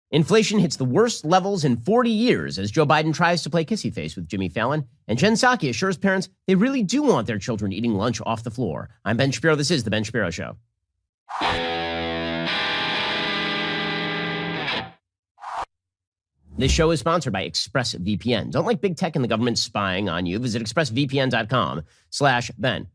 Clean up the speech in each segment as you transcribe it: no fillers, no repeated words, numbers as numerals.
Inflation hits the worst levels in 40 years as Joe Biden tries to play kissy face with Jimmy Fallon. And Jen Psaki assures parents they really do want their children eating lunch off the floor. I'm Ben Shapiro. This is The Ben Shapiro Show. This show is sponsored by ExpressVPN. Don't like big tech and the government spying on you. Visit expressvpn.com/Ben.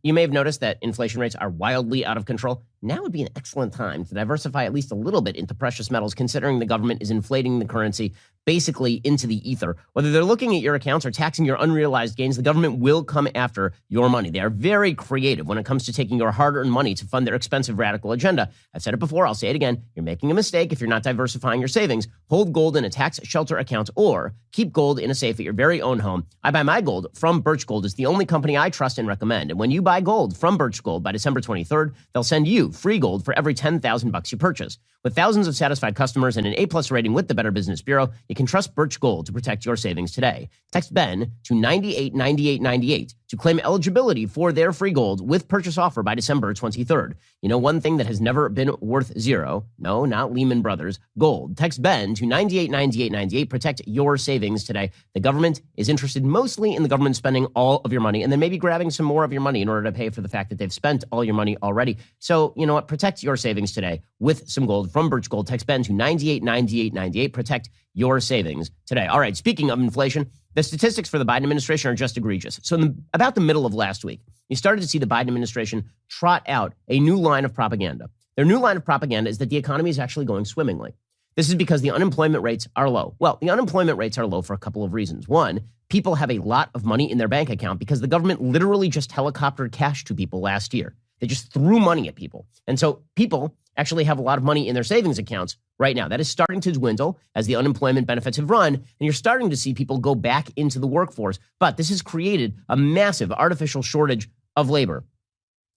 You may have noticed that inflation rates are wildly out of control. Now would be an excellent time to diversify at least a little bit into precious metals, considering the government is inflating the currency basically into the ether. Whether they're looking at your accounts or taxing your unrealized gains, the government will come after your money. They are very creative when it comes to taking your hard-earned money to fund their expensive radical agenda. I've said it before, I'll say it again. You're making a mistake if you're not diversifying your savings. Hold gold in a tax shelter account or keep gold in a safe at your very own home. I buy my gold from Birch Gold. It's the only company I trust and recommend. And when you buy gold from Birch Gold by December 23rd, they'll send you free gold for every $10,000 you purchase. With thousands of satisfied customers and an A+ rating with the Better Business Bureau, you can trust Birch Gold to protect your savings today. Text Ben to 989898 to claim eligibility for their free gold with purchase offer by December 23rd. You know one thing that has never been worth zero? No, not Lehman Brothers. Gold. Text Ben to 989898. Protect your savings today. The government is interested mostly in the government spending all of your money and then maybe grabbing some more of your money in order to pay for the fact that they've spent all your money already. So, you know what? Protect your savings today with some gold from Birch Gold. Text Ben to 989898. Protect your savings today. All right, speaking of inflation, the statistics for the Biden administration are just egregious. So about the middle of last week, you started to see the Biden administration trot out a new line of propaganda. Their new line of propaganda is that the economy is actually going swimmingly. This is because the unemployment rates are low. Well, the unemployment rates are low for a couple of reasons. One, people have a lot of money in their bank account because the government literally just helicoptered cash to people last year. They just threw money at people. And so people actually have a lot of money in their savings accounts right now. That is starting to dwindle as the unemployment benefits have run, and you're starting to see people go back into the workforce. But this has created a massive artificial shortage of labor.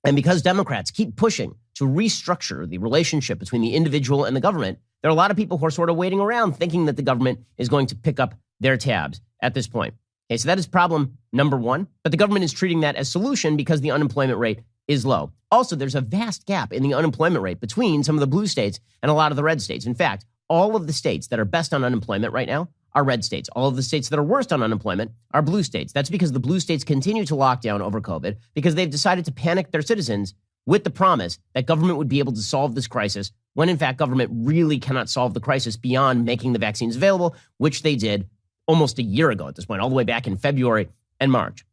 And because Democrats keep pushing to restructure the relationship between the individual and the government, there are a lot of people who are sort of waiting around thinking that the government is going to pick up their tabs at this point. Okay, so that is problem number one. But the government is treating that as solution because the unemployment rate is low. Also, there's a vast gap in the unemployment rate between some of the blue states and a lot of the red states. In fact, all of the states that are best on unemployment right now are red states. All of the states that are worst on unemployment are blue states. That's because the blue states continue to lock down over COVID because they've decided to panic their citizens with the promise that government would be able to solve this crisis when, in fact, government really cannot solve the crisis beyond making the vaccines available, which they did almost a year ago at this point, all the way back in February and March.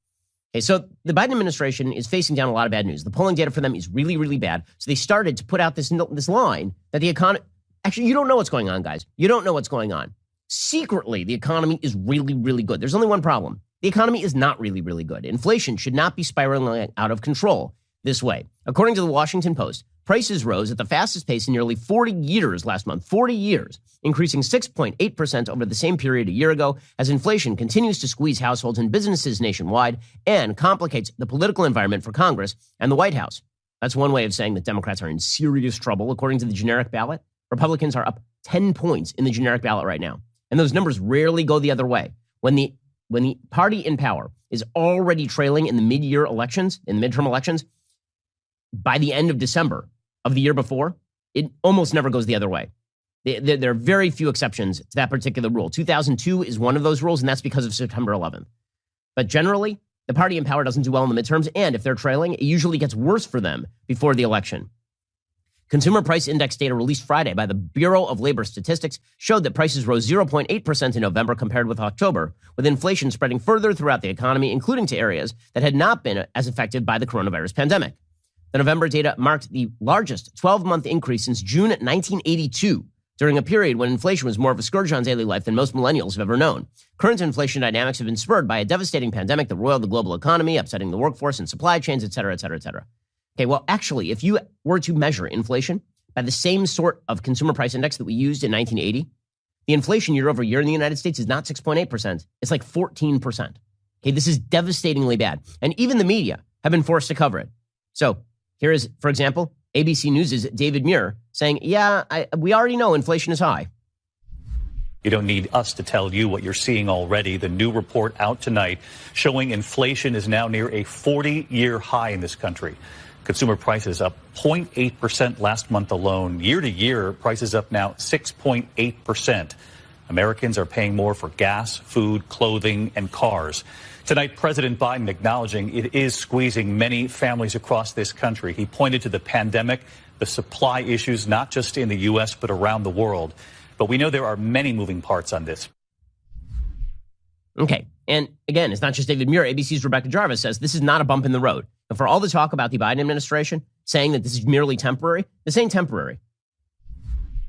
Okay, so the Biden administration is facing down a lot of bad news. The polling data for them is really, really bad. So they started to put out this line that the economy, actually, you don't know what's going on, guys. You don't know what's going on. Secretly, the economy is really, really good. There's only one problem. The economy is not really, really good. Inflation should not be spiraling out of control this way. According to the Washington Post, prices rose at the fastest pace in nearly 40 years last month, 40 years, increasing 6.8% over the same period a year ago as inflation continues to squeeze households and businesses nationwide and complicates the political environment for Congress and the White House. That's one way of saying that Democrats are in serious trouble. According to the generic ballot, Republicans are up 10 points in the generic ballot right now. And those numbers rarely go the other way. When the party in power is already trailing in the mid-year elections, in the midterm elections, by the end of December of the year before, it almost never goes the other way. There are very few exceptions to that particular rule. 2002 is one of those rules, and that's because of September 11th. But generally, the party in power doesn't do well in the midterms, and if they're trailing, it usually gets worse for them before the election. Consumer Price Index data released Friday by the Bureau of Labor Statistics showed that prices rose 0.8% in November compared with October, with inflation spreading further throughout the economy, including to areas that had not been as affected by the coronavirus pandemic. The November data marked the largest 12-month increase since June 1982, during a period when inflation was more of a scourge on daily life than most millennials have ever known. Current inflation dynamics have been spurred by a devastating pandemic that roiled the global economy, upsetting the workforce and supply chains, et cetera, et cetera, et cetera. Okay, well, actually, if you were to measure inflation by the same sort of consumer price index that we used in 1980, the inflation year over year in the United States is not 6.8%. It's like 14%. Okay, this is devastatingly bad. And even the media have been forced to cover it. So here is, for example, ABC News' David Muir saying, we already know inflation is high. You don't need us to tell you what you're seeing already. The new report out tonight showing inflation is now near a 40-year high in this country. Consumer prices up 0.8% last month alone. Year to year, prices up now 6.8%. Americans are paying more for gas, food, clothing, and cars. Tonight, President Biden acknowledging it is squeezing many families across this country. He pointed to the pandemic, the supply issues, not just in the U.S., but around the world. But we know there are many moving parts on this. Okay. And again, it's not just David Muir. ABC's Rebecca Jarvis says this is not a bump in the road. And for all the talk about the Biden administration saying that this is merely temporary, this ain't temporary.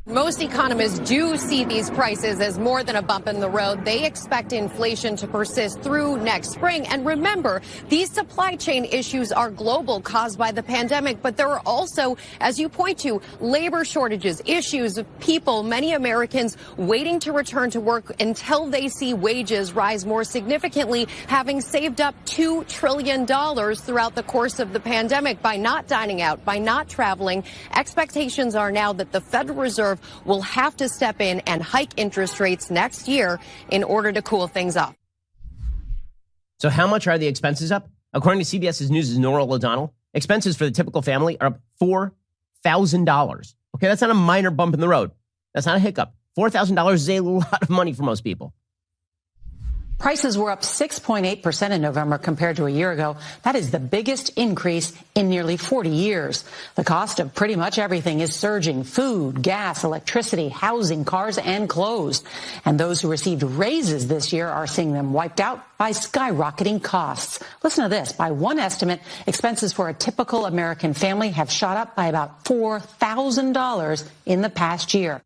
Most economists do see these prices as more than a bump in the road. They expect inflation to persist through next spring. And remember, these supply chain issues are global, caused by the pandemic. But there are also, as you point to, labor shortages, issues of people, many Americans waiting to return to work until they see wages rise more significantly, having saved up $2 trillion throughout the course of the pandemic by not dining out, by not traveling. Expectations are now that the Federal Reserve will have to step in and hike interest rates next year in order to cool things off. So how much are the expenses up? According to CBS News' Norah O'Donnell, expenses for the typical family are up $4,000. Okay, that's not a minor bump in the road. That's not a hiccup. $4,000 is a lot of money for most people. Prices were up 6.8% in November compared to a year ago. That is the biggest increase in nearly 40 years. The cost of pretty much everything is surging: food, gas, electricity, housing, cars, and clothes. And those who received raises this year are seeing them wiped out by skyrocketing costs. Listen to this. By one estimate, expenses for a typical American family have shot up by about $4,000 in the past year.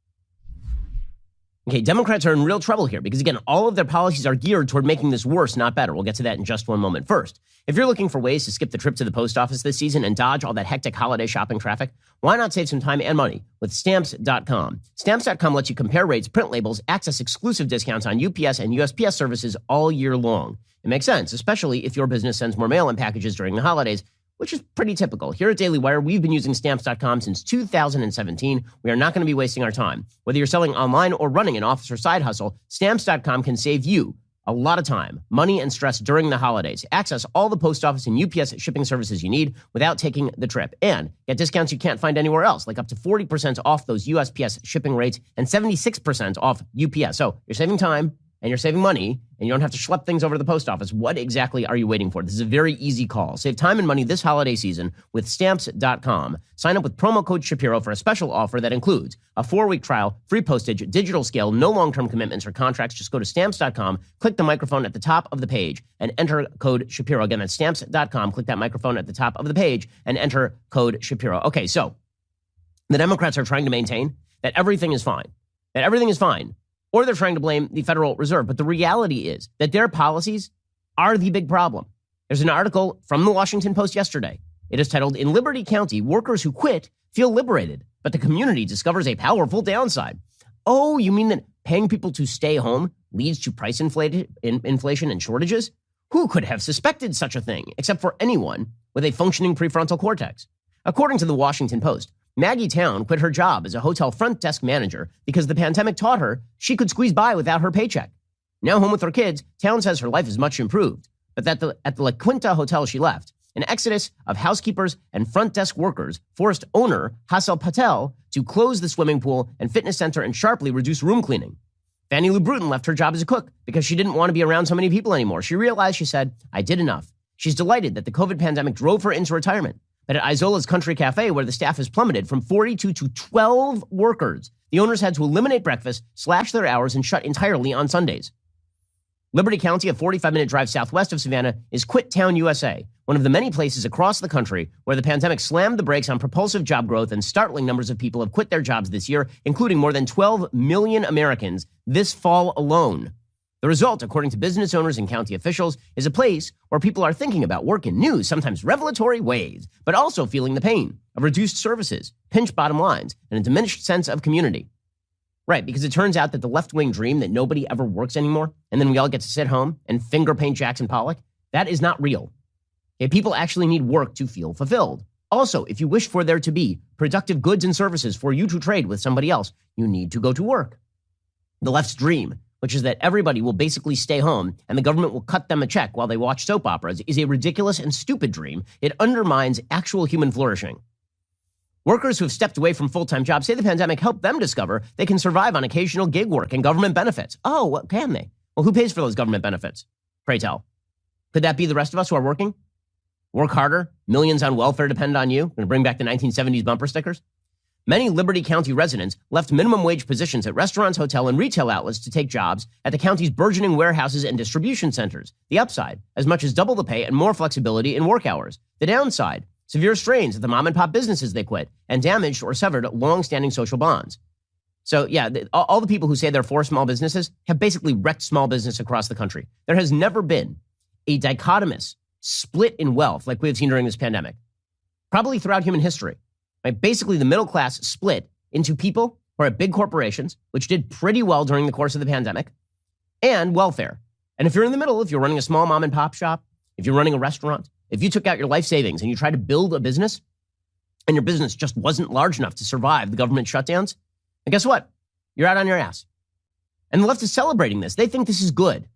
Okay, Democrats are in real trouble here because, again, all of their policies are geared toward making this worse, not better. We'll get to that in just one moment. First, if you're looking for ways to skip the trip to the post office this season and dodge all that hectic holiday shopping traffic, why not save some time and money with Stamps.com? Stamps.com lets you compare rates, print labels, access exclusive discounts on UPS and USPS services all year long. It makes sense, especially if your business sends more mail and packages during the holidays, which is pretty typical. Here at Daily Wire, we've been using Stamps.com since 2017. We are not going to be wasting our time. Whether you're selling online or running an office or side hustle, Stamps.com can save you a lot of time, money, and stress during the holidays. Access all the post office and UPS shipping services you need without taking the trip. And get discounts you can't find anywhere else, like up to 40% off those USPS shipping rates and 76% off UPS. So you're saving time and you're saving money, and you don't have to schlep things over to the post office. What exactly are you waiting for? This is a very easy call. Save time and money this holiday season with Stamps.com. Sign up with promo code Shapiro for a special offer that includes a 4-week trial, free postage, digital scale, no long-term commitments or contracts. Just go to Stamps.com, click the microphone at the top of the page, and enter code Shapiro. Again, that's Stamps.com. Click that microphone at the top of the page and enter code Shapiro. Okay, so the Democrats are trying to maintain that everything is fine, or they're trying to blame the Federal Reserve. But the reality is that their policies are the big problem. There's an article from the Washington Post yesterday. It is titled, "In Liberty County, Workers Who Quit Feel Liberated, but the Community Discovers a Powerful Downside." Oh, you mean that paying people to stay home leads to price inflation and shortages? Who could have suspected such a thing, except for anyone with a functioning prefrontal cortex? According to the Washington Post, Maggie Town quit her job as a hotel front desk manager because the pandemic taught her she could squeeze by without her paycheck. Now home with her kids, Town says her life is much improved. But at the La Quinta hotel she left, an exodus of housekeepers and front desk workers forced owner Hassel Patel to close the swimming pool and fitness center and sharply reduce room cleaning. Fannie Lou Bruton left her job as a cook because she didn't want to be around so many people anymore. She realized, she said, "I did enough." She's delighted that the COVID pandemic drove her into retirement. But at Isola's Country Cafe, where the staff has plummeted from 42 to 12 workers, the owners had to eliminate breakfast, slash their hours, and shut entirely on Sundays. Liberty County, a 45-minute drive southwest of Savannah, is Quit Town, USA, one of the many places across the country where the pandemic slammed the brakes on propulsive job growth, and startling numbers of people have quit their jobs this year, including more than 12 million Americans this fall alone. The result, according to business owners and county officials, is a place where people are thinking about work in new, sometimes revelatory ways, but also feeling the pain of reduced services, pinched bottom lines, and a diminished sense of community. Right, because it turns out that the left-wing dream that nobody ever works anymore, and then we all get to sit home and finger paint Jackson Pollock, that is not real. Okay, people actually need work to feel fulfilled. Also, if you wish for there to be productive goods and services for you to trade with somebody else, you need to go to work. The left's dream which is that everybody will basically stay home and the government will cut them a check while they watch soap operas, is a ridiculous and stupid dream. It undermines actual human flourishing. Workers who have stepped away from full-time jobs say the pandemic helped them discover they can survive on occasional gig work and government benefits. Oh, well, can they? Well, who pays for those government benefits? Pray tell. Could that be the rest of us who are working? Work harder? Millions on welfare depend on you? Going to bring back the 1970s bumper stickers? Many Liberty County residents left minimum wage positions at restaurants, hotel, and retail outlets to take jobs at the county's burgeoning warehouses and distribution centers. The upside, as much as double the pay and more flexibility in work hours. The downside, severe strains at the mom-and-pop businesses they quit, and damaged or severed long-standing social bonds. So, yeah, all the people who say they're for small businesses have basically wrecked small business across the country. There has never been a dichotomous split in wealth like we have seen during this pandemic, probably throughout human history. Right? Basically, the middle class split into people who are at big corporations, which did pretty well during the course of the pandemic, and welfare. And if you're in the middle, if you're running a small mom-and-pop shop, if you're running a restaurant, if you took out your life savings and you tried to build a business and your business just wasn't large enough to survive the government shutdowns, and guess what? You're out on your ass. And the left is celebrating this. They think this is good.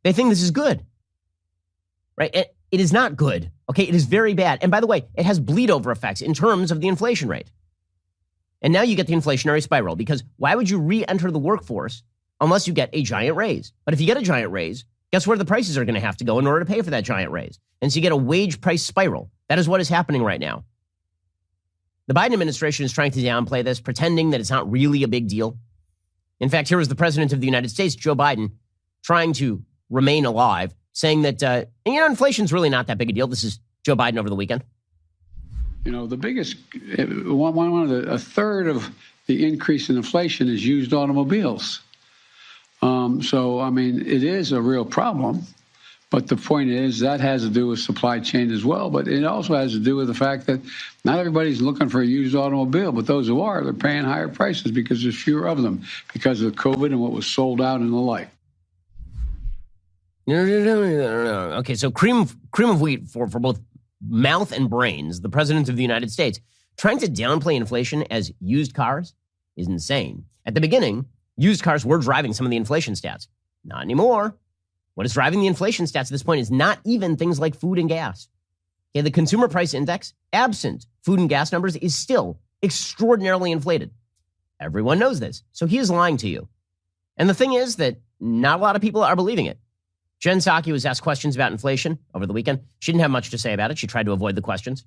They think this is good. Right? It is not good. Okay, it is very bad. And by the way, it has bleed over effects in terms of the inflation rate. And now you get the inflationary spiral, because why would you re-enter the workforce unless you get a giant raise? But if you get a giant raise, guess where the prices are going to have to go in order to pay for that giant raise? And so you get a wage price spiral. That is what is happening right now. The Biden administration is trying to downplay this, pretending that it's not really a big deal. In fact, here was the president of the United States, Joe Biden, trying to remain alive, saying that, inflation's really not that big a deal. This is Joe Biden over the weekend. The biggest, a third of the increase in inflation is used automobiles. It is a real problem. But the point is that has to do with supply chain as well. But it also has to do with the fact that not everybody's looking for a used automobile. But those who are, they're paying higher prices because there's fewer of them because of COVID and what was sold out and the like. No. Okay, so cream of wheat for both mouth and brains. The president of the United States trying to downplay inflation as used cars is insane. At the beginning, used cars were driving some of the inflation stats. Not anymore. What is driving the inflation stats at this point is not even things like food and gas. Okay, the consumer price index, absent food and gas numbers, is still extraordinarily inflated. Everyone knows this, so he is lying to you. And the thing is that not a lot of people are believing it. Jen Psaki was asked questions about inflation over the weekend. She didn't have much to say about it. She tried to avoid the questions.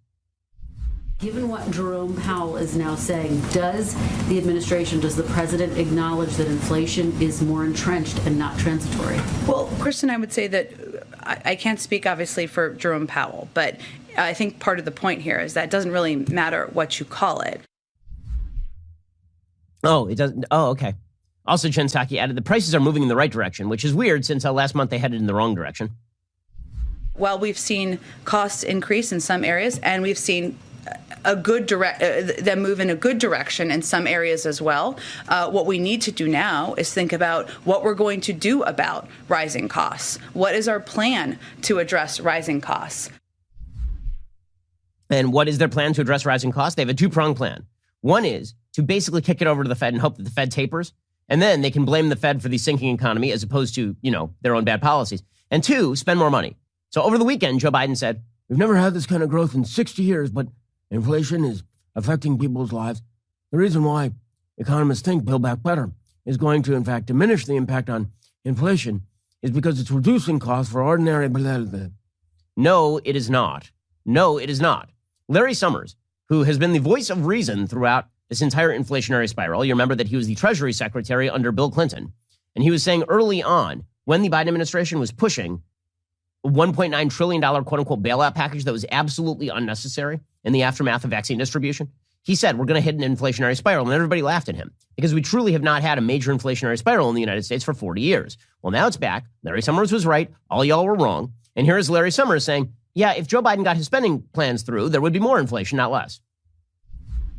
Given what Jerome Powell is now saying, does the president acknowledge that inflation is more entrenched and not transitory? Well, Kristen, I would say that I can't speak obviously for Jerome Powell, but I think part of the point here is that it doesn't really matter what you call it. Oh, it doesn't. Oh, okay. Also, Jen Psaki added the prices are moving in the right direction, which is weird since last month they headed in the wrong direction. Well, we've seen costs increase in some areas, and we've seen them move in a good direction in some areas as well. What we need to do now is think about what we're going to do about rising costs. What is our plan to address rising costs? And what is their plan to address rising costs? They have a two-pronged plan. One is to basically kick it over to the Fed and hope that the Fed tapers. And then they can blame the Fed for the sinking economy as opposed to, their own bad policies. And two, spend more money. So over the weekend, Joe Biden said, "We've never had this kind of growth in 60 years, but inflation is affecting people's lives. The reason why economists think Build Back Better is going to, in fact, diminish the impact on inflation is because it's reducing costs for ordinary blah, blah, blah." No, it is not. No, it is not. Larry Summers, who has been the voice of reason throughout this entire inflationary spiral. You remember that he was the Treasury Secretary under Bill Clinton. And he was saying early on, when the Biden administration was pushing a $1.9 trillion quote-unquote bailout package that was absolutely unnecessary in the aftermath of vaccine distribution, he said, we're going to hit an inflationary spiral. And everybody laughed at him because we truly have not had a major inflationary spiral in the United States for 40 years. Well, now it's back. Larry Summers was right. All y'all were wrong. And here is Larry Summers saying, yeah, if Joe Biden got his spending plans through, there would be more inflation, not less.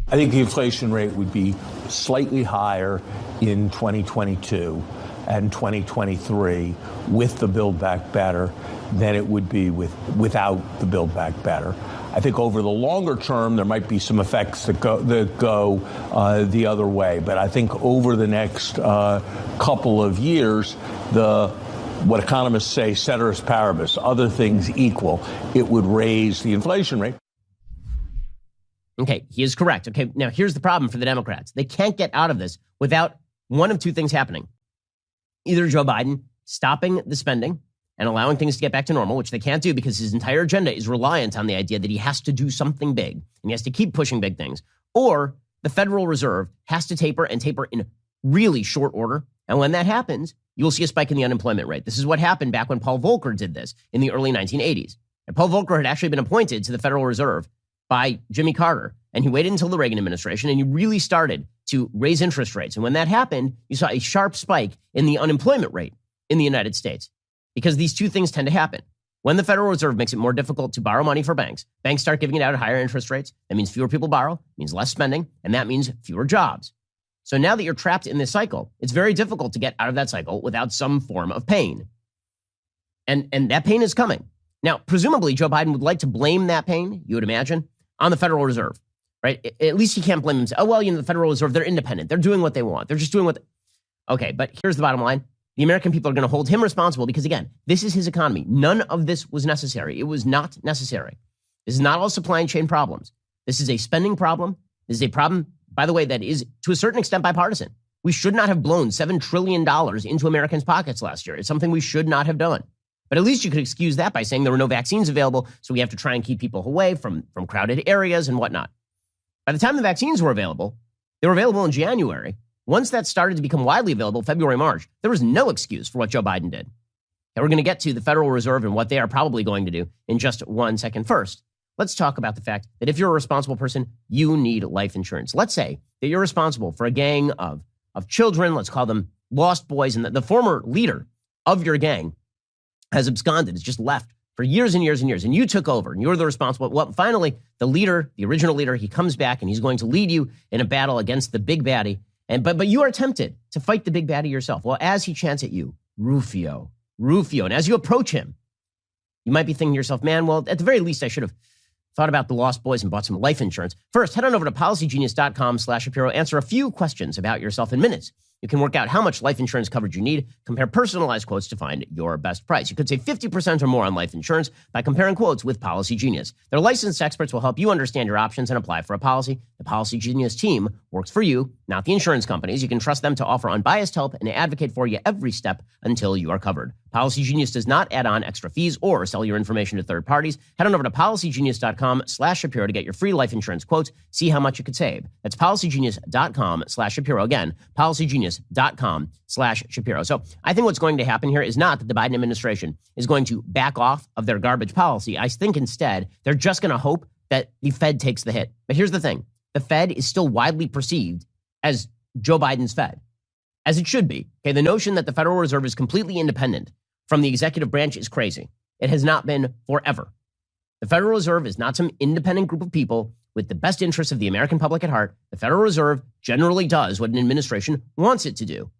I think the inflation rate would be slightly higher in 2022 and 2023 with the Build Back Better than it would be without the Build Back Better. I think over the longer term, there might be some effects that go the other way. But I think over the next couple of years, what economists say, ceteris paribus, other things equal, it would raise the inflation rate. Okay, he is correct. Okay, now here's the problem for the Democrats. They can't get out of this without one of two things happening. Either Joe Biden stopping the spending and allowing things to get back to normal, which they can't do because his entire agenda is reliant on the idea that he has to do something big and he has to keep pushing big things, or the Federal Reserve has to taper and taper in really short order. And when that happens, you will see a spike in the unemployment rate. This is what happened back when Paul Volcker did this in the early 1980s. And Paul Volcker had actually been appointed to the Federal Reserve by Jimmy Carter, and he waited until the Reagan administration, and he really started to raise interest rates. And when that happened, you saw a sharp spike in the unemployment rate in the United States, because these two things tend to happen. When the Federal Reserve makes it more difficult to borrow money for banks start giving it out at higher interest rates. That means fewer people borrow, means less spending, and that means fewer jobs. So now that you're trapped in this cycle, it's very difficult to get out of that cycle without some form of pain. And that pain is coming. Now, presumably, Joe Biden would like to blame that pain, you would imagine, on the Federal Reserve, right? At least he can't blame them. Oh, well, the Federal Reserve, they're independent. They're doing what they want. They're just doing what Okay, but here's the bottom line. The American people are going to hold him responsible because, again, this is his economy. None of this was necessary. It was not necessary. This is not all supply chain problems. This is a spending problem. This is a problem, by the way, that is to a certain extent bipartisan. We should not have blown $7 trillion into Americans' pockets last year. It's something we should not have done. But at least you could excuse that by saying there were no vaccines available, so we have to try and keep people away from crowded areas and whatnot. By the time the vaccines were available, they were available in January. Once that started to become widely available, February, March, there was no excuse for what Joe Biden did. And we're going to get to the Federal Reserve and what they are probably going to do in just 1 second. First, let's talk about the fact that if you're a responsible person, you need life insurance. Let's say that you're responsible for a gang of children, let's call them lost boys, and the former leader of your gang has absconded, has just left for years and years and years, and you took over, and you're the responsible. Well, finally, the leader, the original leader, he comes back, and he's going to lead you in a battle against the big baddie. But you are tempted to fight the big baddie yourself. Well, as he chants at you, Rufio. And as you approach him, you might be thinking to yourself, man, well, at the very least, I should have thought about the lost boys and bought some life insurance. First, head on over to policygenius.com/Shapiro. Answer a few questions about yourself in minutes. You can work out how much life insurance coverage you need, compare personalized quotes to find your best price. You could save 50% or more on life insurance by comparing quotes with Policy Genius. Their licensed experts will help you understand your options and apply for a policy. The Policy Genius team works for you, not the insurance companies. You can trust them to offer unbiased help and advocate for you every step until you are covered. Policy Genius does not add on extra fees or sell your information to third parties. Head on over to policygenius.com/Shapiro to get your free life insurance quotes. See how much you could save. That's policygenius.com/Shapiro. Again, policygenius.com/Shapiro. So I think what's going to happen here is not that the Biden administration is going to back off of their garbage policy. I think instead they're just going to hope that the Fed takes the hit. But here's the thing. The Fed is still widely perceived as Joe Biden's Fed, as it should be. Okay, the notion that the Federal Reserve is completely independent from the executive branch is crazy. It has not been forever. The Federal Reserve is not some independent group of people with the best interests of the American public at heart. The Federal Reserve generally does what an administration wants it to do.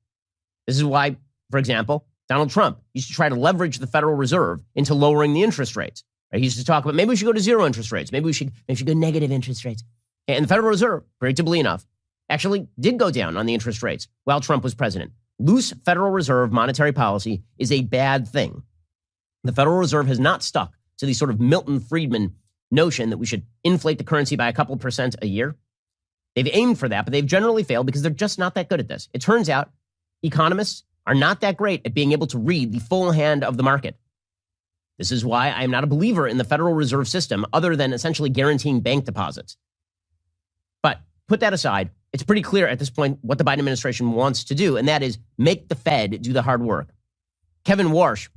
This is why, for example, Donald Trump used to try to leverage the Federal Reserve into lowering the interest rates. Right? He used to talk about maybe we should go to zero interest rates. Maybe we should go negative interest rates. And the Federal Reserve, predictably enough, actually did go down on the interest rates while Trump was president. Loose Federal Reserve monetary policy is a bad thing. The Federal Reserve has not stuck to the sort of Milton Friedman notion that we should inflate the currency by a couple % a year. They've aimed for that, but they've generally failed because they're just not that good at this. It turns out economists are not that great at being able to read the full hand of the market. This is why I am not a believer in the Federal Reserve System other than essentially guaranteeing bank deposits. But put that aside, it's pretty clear at this point what the Biden administration wants to do, and that is make the Fed do the hard work. Kevin Warsh,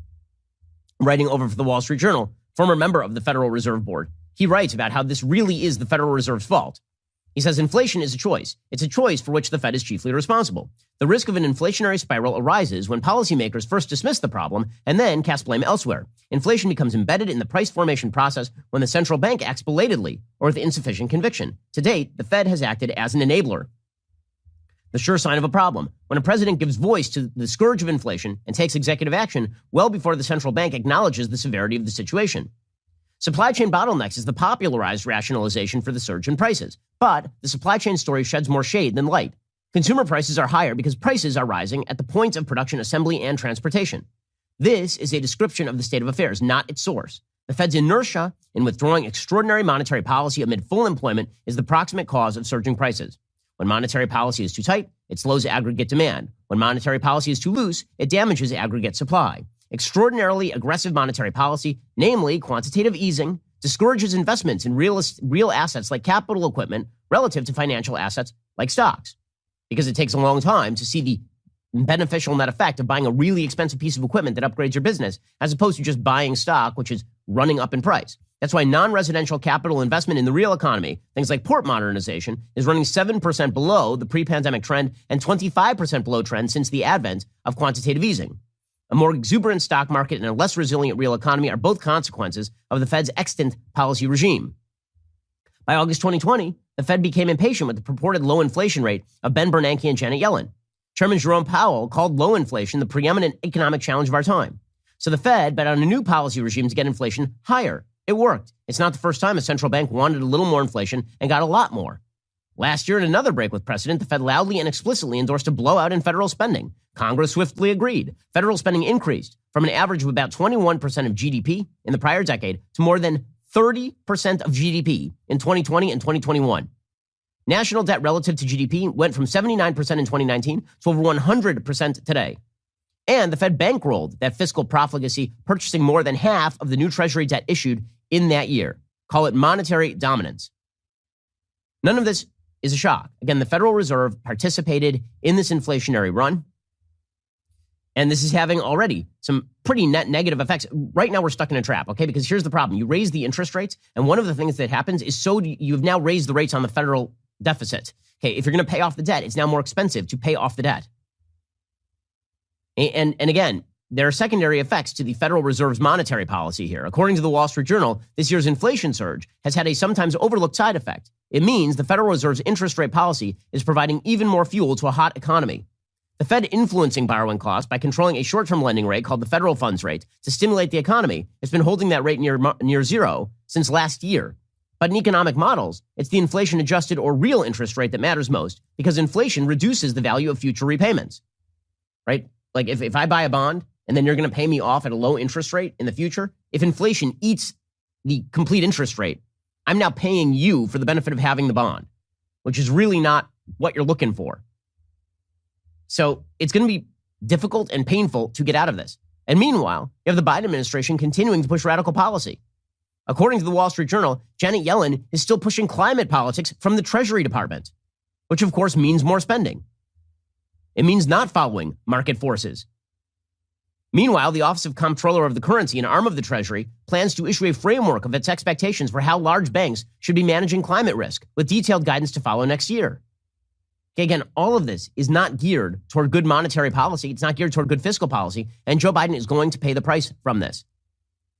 writing over for the Wall Street Journal, former member of the Federal Reserve Board, he writes about how this really is the Federal Reserve's fault. He says inflation is a choice. It's a choice for which the Fed is chiefly responsible. The risk of an inflationary spiral arises when policymakers first dismiss the problem and then cast blame elsewhere. Inflation becomes embedded in the price formation process when the central bank acts belatedly or with insufficient conviction. To date, the Fed has acted as an enabler. The sure sign of a problem. When a president gives voice to the scourge of inflation and takes executive action well before the central bank acknowledges the severity of the situation. Supply chain bottlenecks is the popularized rationalization for the surge in prices. But the supply chain story sheds more shade than light. Consumer prices are higher because prices are rising at the point of production, assembly, and transportation. This is a description of the state of affairs, not its source. The Fed's inertia in withdrawing extraordinary monetary policy amid full employment is the proximate cause of surging prices. When monetary policy is too tight, it slows aggregate demand. When monetary policy is too loose, it damages aggregate supply. Extraordinarily aggressive monetary policy, namely quantitative easing, discourages investments in real assets like capital equipment relative to financial assets like stocks, because it takes a long time to see the beneficial net effect of buying a really expensive piece of equipment that upgrades your business, as opposed to just buying stock, which is running up in price. That's why non-residential capital investment in the real economy, things like port modernization, is running 7% below the pre-pandemic trend and 25% below trend since the advent of quantitative easing. A more exuberant stock market and a less resilient real economy are both consequences of the Fed's extant policy regime. By August 2020, the Fed became impatient with the purported low inflation rate of Ben Bernanke and Janet Yellen. Chairman Jerome Powell called low inflation the preeminent economic challenge of our time. So the Fed bet on a new policy regime to get inflation higher. It worked. It's not the first time a central bank wanted a little more inflation and got a lot more. Last year, in another break with precedent, the Fed loudly and explicitly endorsed a blowout in federal spending. Congress swiftly agreed. Federal spending increased from an average of about 21% of GDP in the prior decade to more than 30% of GDP in 2020 and 2021. National debt relative to GDP went from 79% in 2019 to over 100% today. And the Fed bankrolled that fiscal profligacy, purchasing more than half of the new Treasury debt issued in that year. Call it monetary dominance. None of this is a shock. Again, the Federal Reserve participated in this inflationary run. And this is having already some pretty net negative effects. Right now, we're stuck in a trap, okay? Because here's the problem. You raise the interest rates, and one of the things that happens is you've now raised the rates on the federal deficit. Okay, if you're going to pay off the debt, it's now more expensive to pay off the debt. And again, there are secondary effects to the Federal Reserve's monetary policy here. According to the Wall Street Journal, this year's inflation surge has had a sometimes overlooked side effect. It means the Federal Reserve's interest rate policy is providing even more fuel to a hot economy. The Fed influencing borrowing costs by controlling a short-term lending rate called the federal funds rate to stimulate the economy has been holding that rate near zero since last year. But in economic models, it's the inflation-adjusted or real interest rate that matters most because inflation reduces the value of future repayments, right? Like if I buy a bond and then you're going to pay me off at a low interest rate in the future, if inflation eats the complete interest rate, I'm now paying you for the benefit of having the bond, which is really not what you're looking for. So it's going to be difficult and painful to get out of this. And meanwhile, you have the Biden administration continuing to push radical policy. According to the Wall Street Journal, Janet Yellen is still pushing climate politics from the Treasury Department, which of course means more spending. It means not following market forces. Meanwhile, the Office of Comptroller of the Currency, an arm of the Treasury, plans to issue a framework of its expectations for how large banks should be managing climate risk, with detailed guidance to follow next year. Okay, again, all of this is not geared toward good monetary policy. It's not geared toward good fiscal policy. And Joe Biden is going to pay the price from this.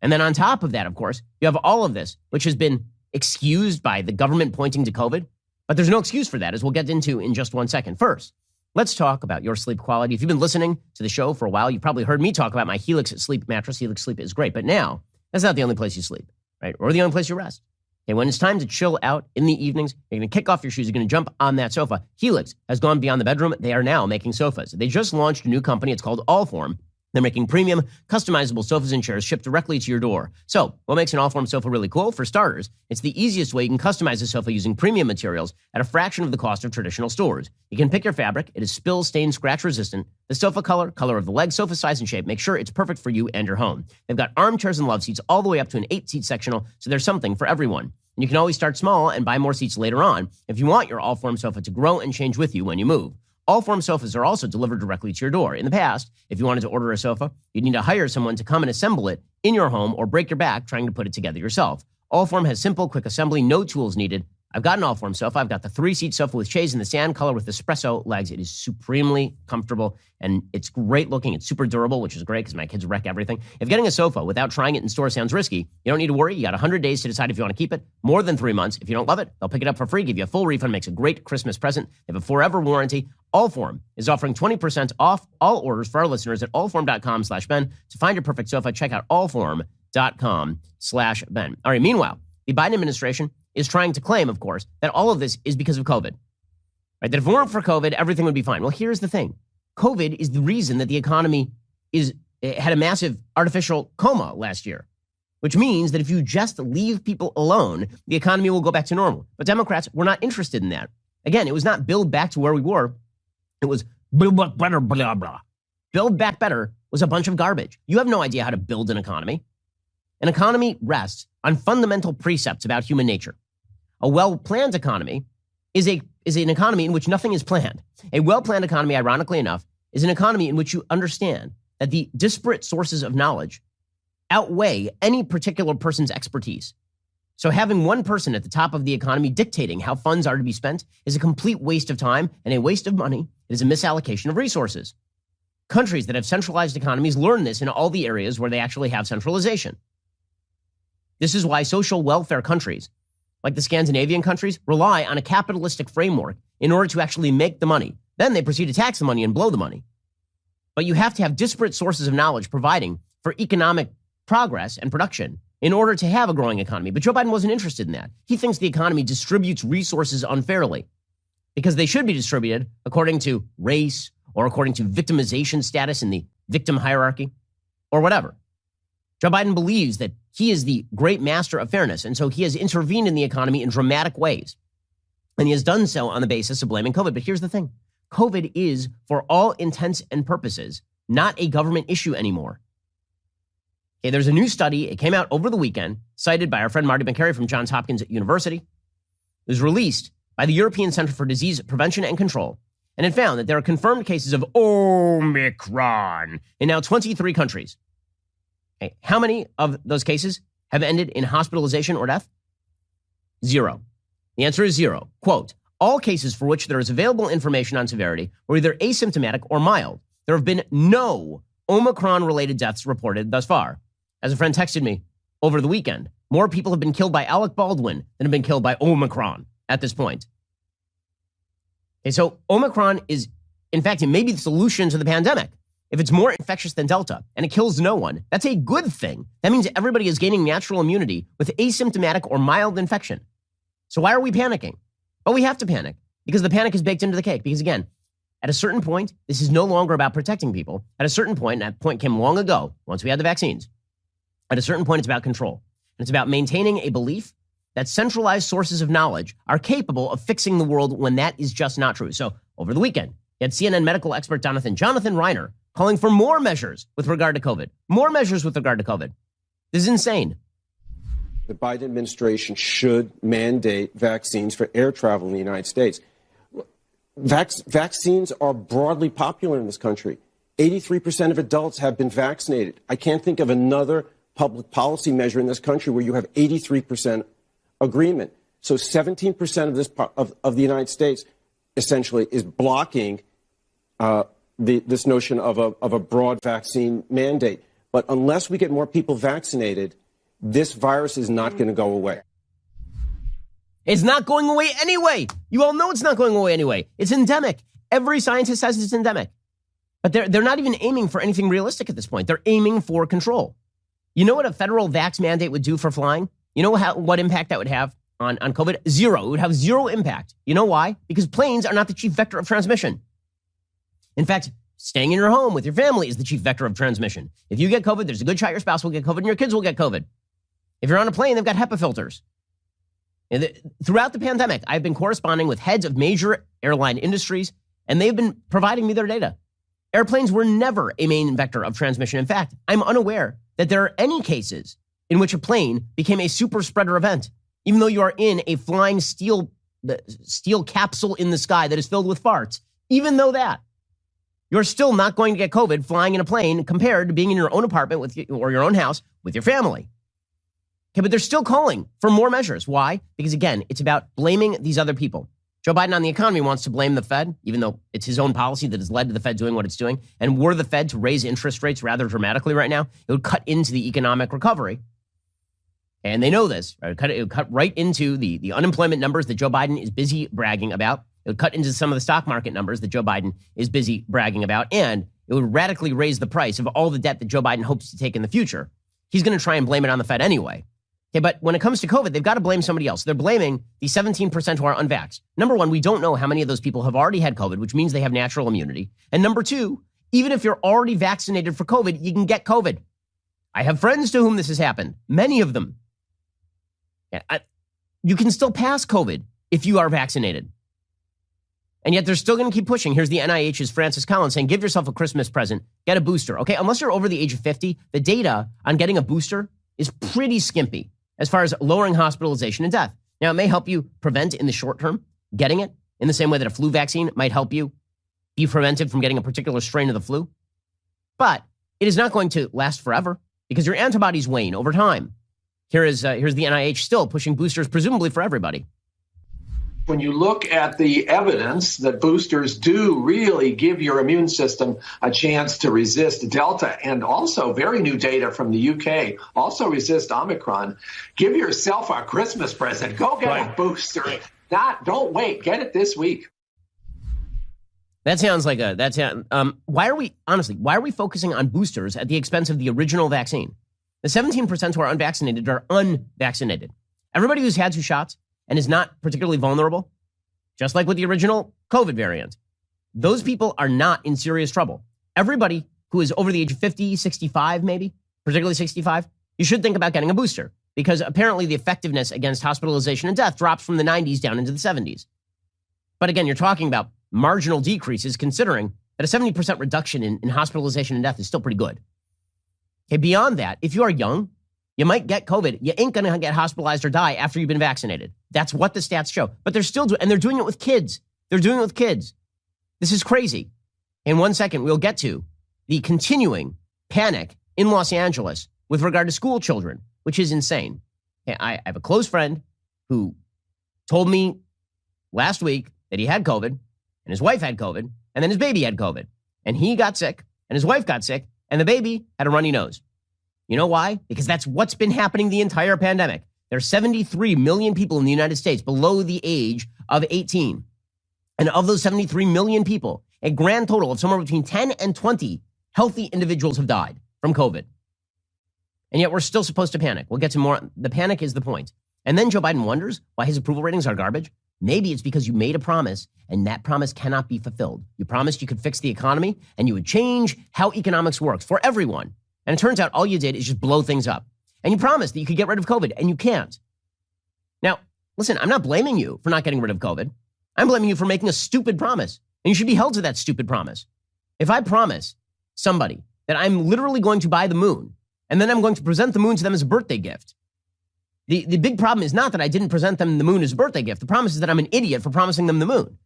And then on top of that, of course, you have all of this, which has been excused by the government pointing to COVID. But there's no excuse for that, as we'll get into in just 1 second. First, let's talk about your sleep quality. If you've been listening to the show for a while, you've probably heard me talk about my Helix Sleep mattress. Helix Sleep is great. But now, that's not the only place you sleep, right? Or the only place you rest. Okay, when it's time to chill out in the evenings, you're going to kick off your shoes, you're going to jump on that sofa. Helix has gone beyond the bedroom. They are now making sofas. They just launched a new company. It's called Allform. They're making premium, customizable sofas and chairs shipped directly to your door. So, what makes an Allform sofa really cool? For starters, it's the easiest way you can customize a sofa using premium materials at a fraction of the cost of traditional stores. You can pick your fabric. It is spill, stain, scratch resistant. The sofa color of the leg, sofa size and shape, make sure it's perfect for you and your home. They've got armchairs and love seats all the way up to an 8-seat sectional, so there's something for everyone. And you can always start small and buy more seats later on if you want your Allform sofa to grow and change with you when you move. Allform sofas are also delivered directly to your door. In the past, if you wanted to order a sofa, you'd need to hire someone to come and assemble it in your home or break your back trying to put it together yourself. Allform has simple, quick assembly, no tools needed. I've got an Allform sofa. I've got the 3-seat sofa with chaise in the sand color with espresso legs. It is supremely comfortable and it's great looking. It's super durable, which is great because my kids wreck everything. If getting a sofa without trying it in store sounds risky, you don't need to worry. You got 100 days to decide if you want to keep it. More than 3 months. If you don't love it, they'll pick it up for free, give you a full refund, makes a great Christmas present. They have a forever warranty. Allform is offering 20% off all orders for our listeners at allform.com/Ben. To find your perfect sofa, check out Allform.com. patreon.com/Ben. All right, meanwhile, the Biden administration is trying to claim, of course, that all of this is because of COVID. Right? That if it weren't for COVID, everything would be fine. Well, here's the thing. COVID is the reason that the economy had a massive artificial coma last year, which means that if you just leave people alone, the economy will go back to normal. But Democrats were not interested in that. Again, it was not build back to where we were. It was build back better, blah, blah. Build back better was a bunch of garbage. You have no idea how to build an economy. An economy rests on fundamental precepts about human nature. A well-planned economy is an economy in which nothing is planned. A well-planned economy, ironically enough, is an economy in which you understand that the disparate sources of knowledge outweigh any particular person's expertise. So having one person at the top of the economy dictating how funds are to be spent is a complete waste of time and a waste of money. It is a misallocation of resources. Countries that have centralized economies learn this in all the areas where they actually have centralization. This is why social welfare countries, like the Scandinavian countries, rely on a capitalistic framework in order to actually make the money. Then they proceed to tax the money and blow the money. But you have to have disparate sources of knowledge providing for economic progress and production in order to have a growing economy. But Joe Biden wasn't interested in that. He thinks the economy distributes resources unfairly because they should be distributed according to race or according to victimization status in the victim hierarchy or whatever. Joe Biden believes that he is the great master of fairness, and so he has intervened in the economy in dramatic ways. And he has done so on the basis of blaming COVID. But here's the thing. COVID is, for all intents and purposes, not a government issue anymore. Okay, there's a new study. It came out over the weekend, cited by our friend Marty McCary from Johns Hopkins University. It was released by the European Center for Disease Prevention and Control. And it found that there are confirmed cases of Omicron in now 23 countries. Okay, how many of those cases have ended in hospitalization or death? 0. The answer is 0. Quote, all cases for which there is available information on severity were either asymptomatic or mild. There have been no Omicron-related deaths reported thus far. As a friend texted me over the weekend, more people have been killed by Alec Baldwin than have been killed by Omicron at this point. Okay, so Omicron is, in fact, it may be the solution to the pandemic. If it's more infectious than Delta and it kills no one, that's a good thing. That means everybody is gaining natural immunity with asymptomatic or mild infection. So why are we panicking? Well, we have to panic because the panic is baked into the cake. Because again, at a certain point, this is no longer about protecting people. At a certain point, and that point came long ago, once we had the vaccines, at a certain point, it's about control. And it's about maintaining a belief that centralized sources of knowledge are capable of fixing the world when that is just not true. So over the weekend, you had CNN medical expert Jonathan Reiner calling for more measures with regard to COVID. More measures with regard to COVID. This is insane. The Biden administration should mandate vaccines for air travel in the United States. Vaccines are broadly popular in this country. 83% of adults have been vaccinated. I can't think of another public policy measure in this country where you have 83% agreement. So 17% of the United States essentially is blocking this notion of a broad vaccine mandate. But unless we get more people vaccinated, this virus is not going to go away. It's not going away anyway. You all know it's not going away anyway. It's endemic. Every scientist says it's endemic. But they're not even aiming for anything realistic at this point. They're aiming for control. You know what a federal vax mandate would do for flying? You know what impact that would have on COVID? 0. It would have 0 impact. You know why? Because planes are not the chief vector of transmission. In fact, staying in your home with your family is the chief vector of transmission. If you get COVID, there's a good shot your spouse will get COVID and your kids will get COVID. If you're on a plane, they've got HEPA filters. Throughout the pandemic, I've been corresponding with heads of major airline industries, and they've been providing me their data. Airplanes were never a main vector of transmission. In fact, I'm unaware that there are any cases in which a plane became a super spreader event, even though you are in a flying steel capsule in the sky that is filled with farts. Even though that, you're still not going to get COVID flying in a plane compared to being in your own apartment or your own house with your family. Okay, but they're still calling for more measures. Why? Because again, it's about blaming these other people. Joe Biden on the economy wants to blame the Fed, even though it's his own policy that has led to the Fed doing what it's doing. And were the Fed to raise interest rates rather dramatically right now, it would cut into the economic recovery. And they know this. Right? It would cut right into the unemployment numbers that Joe Biden is busy bragging about. It would cut into some of the stock market numbers that Joe Biden is busy bragging about. And it would radically raise the price of all the debt that Joe Biden hopes to take in the future. he's going to try and blame it on the Fed anyway. Okay, but when it comes to COVID, they've got to blame somebody else. They're blaming the 17% who are unvaxxed. Number one, we don't know how many of those people have already had COVID, which means they have natural immunity. And number two, even if you're already vaccinated for COVID, you can get COVID. I have friends to whom this has happened, many of them. You can still pass COVID if you are vaccinated. And yet they're still going to keep pushing. Here's the NIH's Francis Collins saying, give yourself a Christmas present, get a booster. Okay, unless you're over the age of 50, the data on getting a booster is pretty skimpy as far as lowering hospitalization and death. Now, it may help you prevent in the short term getting it in the same way that a flu vaccine might help you be prevented from getting a particular strain of the flu. But it is not going to last forever because your antibodies wane over time. Here's the NIH still pushing boosters, presumably for everybody. When you look at the evidence that boosters do really give your immune system a chance to resist Delta, and also very new data from the UK, also resist Omicron, give yourself a Christmas present. Go get a booster. Don't wait. Get it this week. That sounds like why are we focusing on boosters at the expense of the original vaccine? The 17% who are unvaccinated are unvaccinated. Everybody who's had 2 shots and is not particularly vulnerable, just like with the original COVID variant, those people are not in serious trouble. Everybody who is over the age of 50, 65 maybe, particularly 65, you should think about getting a booster because apparently the effectiveness against hospitalization and death drops from the 90s down into the 70s. But again, you're talking about marginal decreases considering that a 70% reduction in hospitalization and death is still pretty good. Okay, beyond that, if you are young, you might get COVID. You ain't going to get hospitalized or die after you've been vaccinated. That's what the stats show. But they're still doing, and they're doing it with kids. They're doing it with kids. This is crazy. In 1 second, we'll get to the continuing panic in Los Angeles with regard to school children, which is insane. Okay, I have a close friend who told me last week that he had COVID, and his wife had COVID, and then his baby had COVID. And he got sick, and his wife got sick, and the baby had a runny nose. You know why? Because that's what's been happening the entire pandemic. There are 73 million people in the United States below the age of 18. And of those 73 million people, a grand total of somewhere between 10 and 20 healthy individuals have died from COVID. And yet we're still supposed to panic. We'll get to more. The panic is the point. And then Joe Biden wonders why his approval ratings are garbage. Maybe it's because you made a promise and that promise cannot be fulfilled. You promised you could fix the economy and you would change how economics works for everyone. And it turns out all you did is just blow things up. And you promised that you could get rid of COVID, and you can't. Now, listen, I'm not blaming you for not getting rid of COVID. I'm blaming you for making a stupid promise. And you should be held to that stupid promise. If I promise somebody that I'm literally going to buy the moon, and then I'm going to present the moon to them as a birthday gift, the big problem is not that I didn't present them the moon as a birthday gift. The problem is that I'm an idiot for promising them the moon.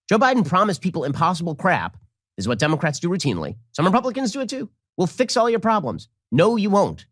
Joe Biden promised people impossible crap. This is what Democrats do routinely. Some Republicans do it too. We'll fix all your problems. No, you won't.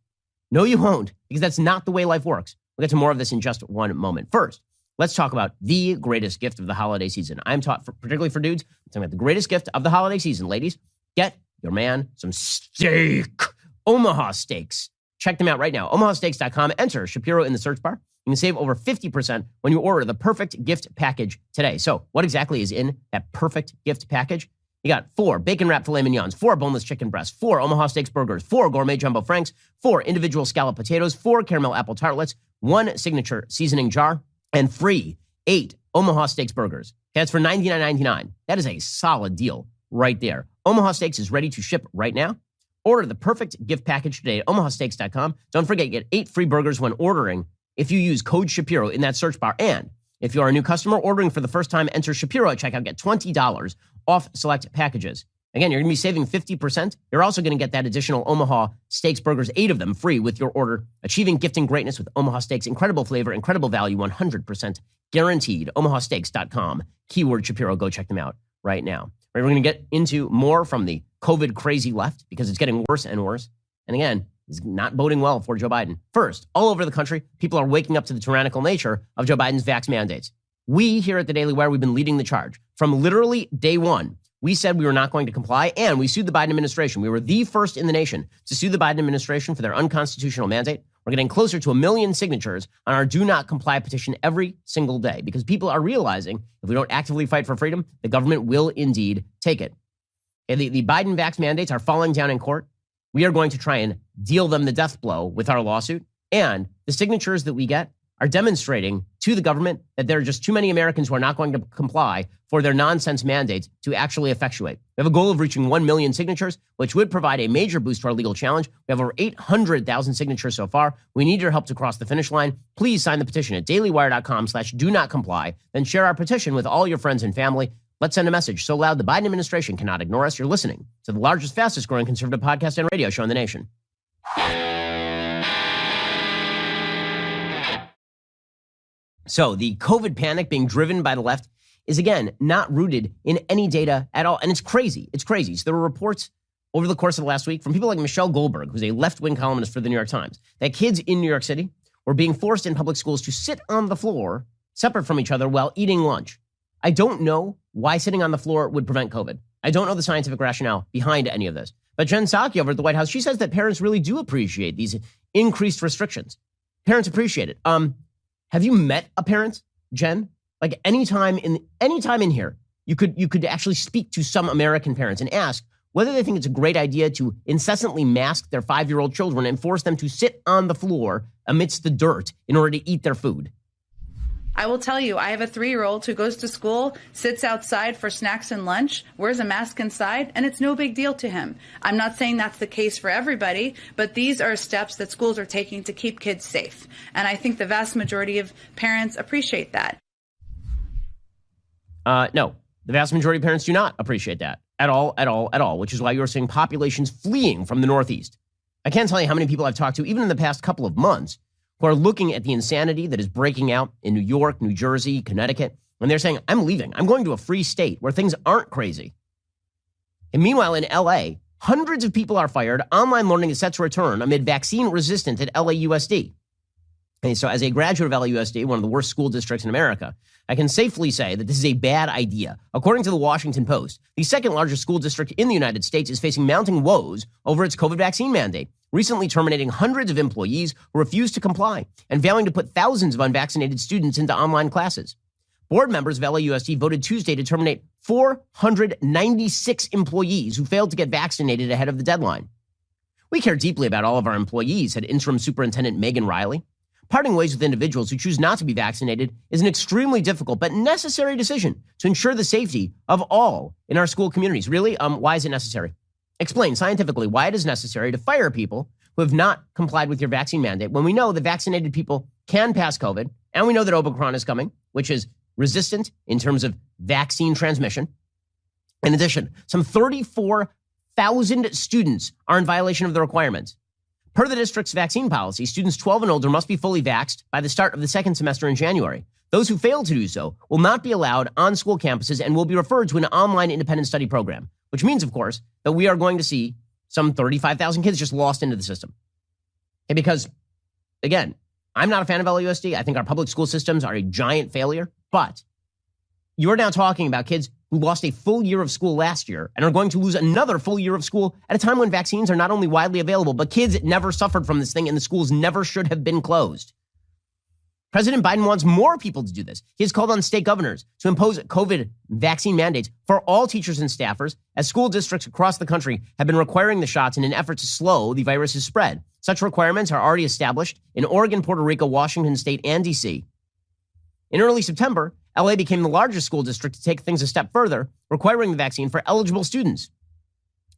No, you won't, because that's not the way life works. We'll get to more of this in just one moment. First, let's talk about the greatest gift of the holiday season. I'm taught, particularly for dudes, I'm talking about the greatest gift of the holiday season. Ladies, get your man some steak. Omaha Steaks. Check them out right now. OmahaSteaks.com. Enter Shapiro in the search bar. You can save over 50% when you order the perfect gift package today. So what exactly is in that perfect gift package? You got 4 bacon-wrapped filet mignons, 4 boneless chicken breasts, 4 Omaha Steaks burgers, 4 gourmet jumbo franks, 4 individual scallop potatoes, 4 caramel apple tartlets, 1 signature seasoning jar, and free 8 Omaha Steaks burgers. That's for $99.99. That is a solid deal right there. Omaha Steaks is ready to ship right now. Order the perfect gift package today at omahasteaks.com. Don't forget, you get 8 free burgers when ordering if you use code Shapiro in that search bar. And if you are a new customer ordering for the first time, enter Shapiro at checkout. Get $20 off select packages. Again, you're going to be saving 50%. You're also going to get that additional Omaha Steaks burgers, 8 of them free with your order. Achieving gifting greatness with Omaha Steaks. Incredible flavor, incredible value, 100% guaranteed. OmahaSteaks.com. Keyword Shapiro. Go check them out right now. Right, we're going to get into more from the COVID crazy left because it's getting worse and worse. And again, it's not boding well for Joe Biden. First, all over the country, people are waking up to the tyrannical nature of Joe Biden's vax mandates. We here at the Daily Wire, we've been leading the charge. From literally day one, we said we were not going to comply, and we sued the Biden administration. We were the first in the nation to sue the Biden administration for their unconstitutional mandate. We're getting closer to 1 million signatures on our do not comply petition every single day because people are realizing if we don't actively fight for freedom, the government will indeed take it. And the Biden vax mandates are falling down in court. We are going to try and deal them the death blow with our lawsuit. And the signatures that we get are demonstrating to the government that there are just too many Americans who are not going to comply for their nonsense mandates to actually effectuate. We have a goal of reaching 1 million signatures, which would provide a major boost to our legal challenge. We have over 800,000 signatures so far. We need your help to cross the finish line. Please sign the petition at dailywire.com/do-not-comply. Then share our petition with all your friends and family. Let's send a message so loud the Biden administration cannot ignore us. You're listening to the largest, fastest growing conservative podcast and radio show in the nation. So the COVID panic being driven by the left is, again, not rooted in any data at all. And it's crazy. It's crazy. So there were reports over the course of last week from people like Michelle Goldberg, who's a left-wing columnist for the New York Times, that kids in New York City were being forced in public schools to sit on the floor separate from each other while eating lunch. I don't know why sitting on the floor would prevent COVID. I don't know the scientific rationale behind any of this. But Jen Psaki over at the White House, she says that parents really do appreciate these increased restrictions. Parents appreciate it. Have you met a parent, Jen? Like anytime in here, you could actually speak to some American parents and ask whether they think it's a great idea to incessantly mask their 5-year-old children and force them to sit on the floor amidst the dirt in order to eat their food. I will tell you, I have a 3-year-old who goes to school, sits outside for snacks and lunch, wears a mask inside, and it's no big deal to him. I'm not saying that's the case for everybody, but these are steps that schools are taking to keep kids safe. And I think the vast majority of parents appreciate that. No, the vast majority of parents do not appreciate that at all, which is why you're seeing populations fleeing from the Northeast. I can't tell you how many people I've talked to, even in the past couple of months, who are looking at the insanity that is breaking out in New York, New Jersey, Connecticut, and they're saying, I'm leaving. I'm going to a free state where things aren't crazy. And meanwhile, in LA, hundreds of people are fired. Online learning is set to return amid vaccine resistance at LAUSD. And so as a graduate of LAUSD, one of the worst school districts in America, I can safely say that this is a bad idea. According to the Washington Post, the second largest school district in the United States is facing mounting woes over its COVID vaccine mandate, recently terminating hundreds of employees who refused to comply and failing to put thousands of unvaccinated students into online classes. Board members of LAUSD voted Tuesday to terminate 496 employees who failed to get vaccinated ahead of the deadline. We care deeply about all of our employees, said Interim Superintendent Megan Riley. Parting ways with individuals who choose not to be vaccinated is an extremely difficult but necessary decision to ensure the safety of all in our school communities. Really? Why is it necessary? Explain scientifically why it is necessary to fire people who have not complied with your vaccine mandate when we know that vaccinated people can pass COVID, and we know that Omicron is coming, which is resistant in terms of vaccine transmission. In addition, some 34,000 students are in violation of the requirements. Per the district's vaccine policy, students 12 and older must be fully vaxxed by the start of the second semester in January. Those who fail to do so will not be allowed on school campuses and will be referred to an online independent study program, which means, of course, that we are going to see some 35,000 kids just lost into the system. And because, again, I'm not a fan of LAUSD. I think our public school systems are a giant failure. But you're now talking about kids who lost a full year of school last year and are going to lose another full year of school at a time when vaccines are not only widely available, but kids never suffered from this thing and the schools never should have been closed. President Biden wants more people to do this. He has called on state governors to impose COVID vaccine mandates for all teachers and staffers, as school districts across the country have been requiring the shots in an effort to slow the virus's spread. Such requirements are already established in Oregon, Puerto Rico, Washington State, and D.C. In early September, LA became the largest school district to take things a step further, requiring the vaccine for eligible students.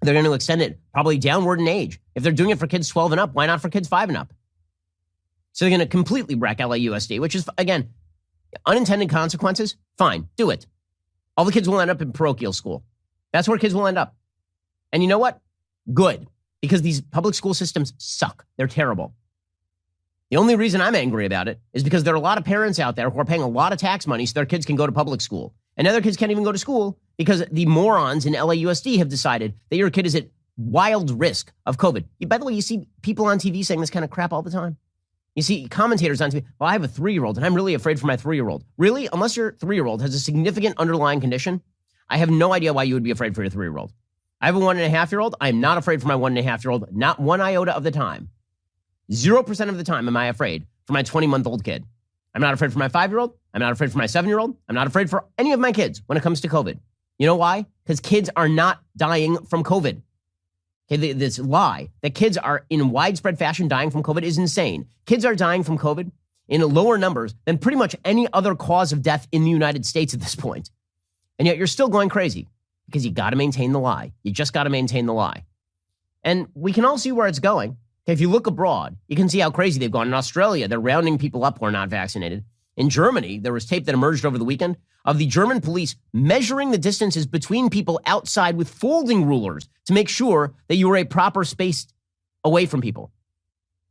They're going to extend it probably downward in age. If they're doing it for kids 12 and up, why not for kids 5 and up? So they're going to completely wreck LAUSD, which is, again, unintended consequences. Fine, do it. All the kids will end up in parochial school. That's where kids will end up. And you know what? Good, because these public school systems suck. They're terrible. The only reason I'm angry about it is because there are a lot of parents out there who are paying a lot of tax money so their kids can go to public school. And other kids can't even go to school because the morons in LAUSD have decided that your kid is at wild risk of COVID. By the way, you see people on TV saying this kind of crap all the time. You see commentators on TV, well, I have a 3-year-old and I'm really afraid for my 3-year-old. Really? Unless your 3-year-old has a significant underlying condition, I have no idea why you would be afraid for your 3-year-old. I have a 1.5-year-old. I'm not afraid for my 1.5-year-old, not one iota of the time. 0% of the time am I afraid for my 20-month-old kid. I'm not afraid for my 5-year-old. I'm not afraid for my 7-year-old. I'm not afraid for any of my kids when it comes to COVID. You know why? Because kids are not dying from COVID. Okay, this lie that kids are in widespread fashion dying from COVID is insane. Kids are dying from COVID in lower numbers than pretty much any other cause of death in the United States at this point. And yet you're still going crazy because you got to maintain the lie. You just got to maintain the lie. And we can all see where it's going. Okay, if you look abroad, you can see how crazy they've gone. In Australia, they're rounding people up who are not vaccinated. In Germany, there was tape that emerged over the weekend of the German police measuring the distances between people outside with folding rulers to make sure that you were a proper space away from people.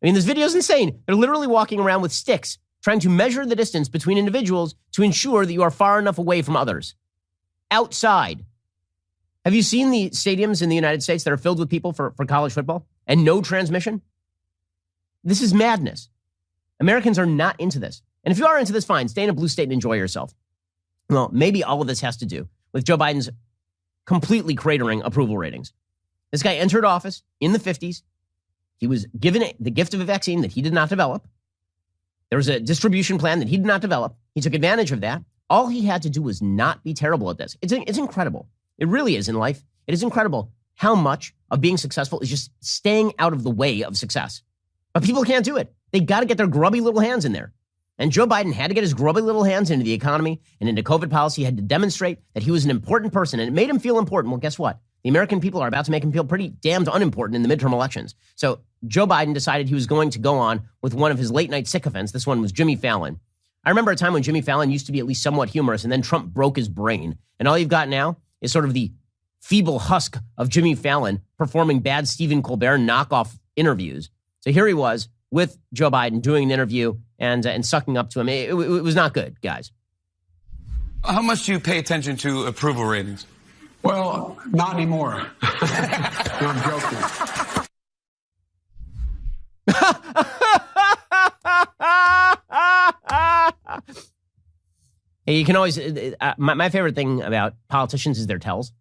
I mean, this video is insane. They're literally walking around with sticks, trying to measure the distance between individuals to ensure that you are far enough away from others. Outside. Have you seen the stadiums in the United States that are filled with people for college football and no transmission? This is madness. Americans are not into this. And if you are into this, fine, stay in a blue state and enjoy yourself. Well, maybe all of this has to do with Joe Biden's completely cratering approval ratings. This guy entered office in the 50s. He was given the gift of a vaccine that he did not develop. There was a distribution plan that he did not develop. He took advantage of that. All he had to do was not be terrible at this. It's incredible. It really is in life. It is incredible how much of being successful is just staying out of the way of success. But people can't do it. They got to get their grubby little hands in there. And Joe Biden had to get his grubby little hands into the economy and into COVID policy. He had to demonstrate that he was an important person, and it made him feel important. Well, guess what? The American people are about to make him feel pretty damned unimportant in the midterm elections. So Joe Biden decided he was going to go on with one of his late night sycophants. This one was Jimmy Fallon. I remember a time when Jimmy Fallon used to be at least somewhat humorous, and then Trump broke his brain. And all you've got now is sort of the feeble husk of Jimmy Fallon performing bad Stephen Colbert knockoff interviews. So here he was with Joe Biden doing an interview and sucking up to him. It was not good, guys. How much do you pay attention to approval ratings? Well, not anymore. No, I'm joking. Hey, you can always, my favorite thing about politicians is their tells.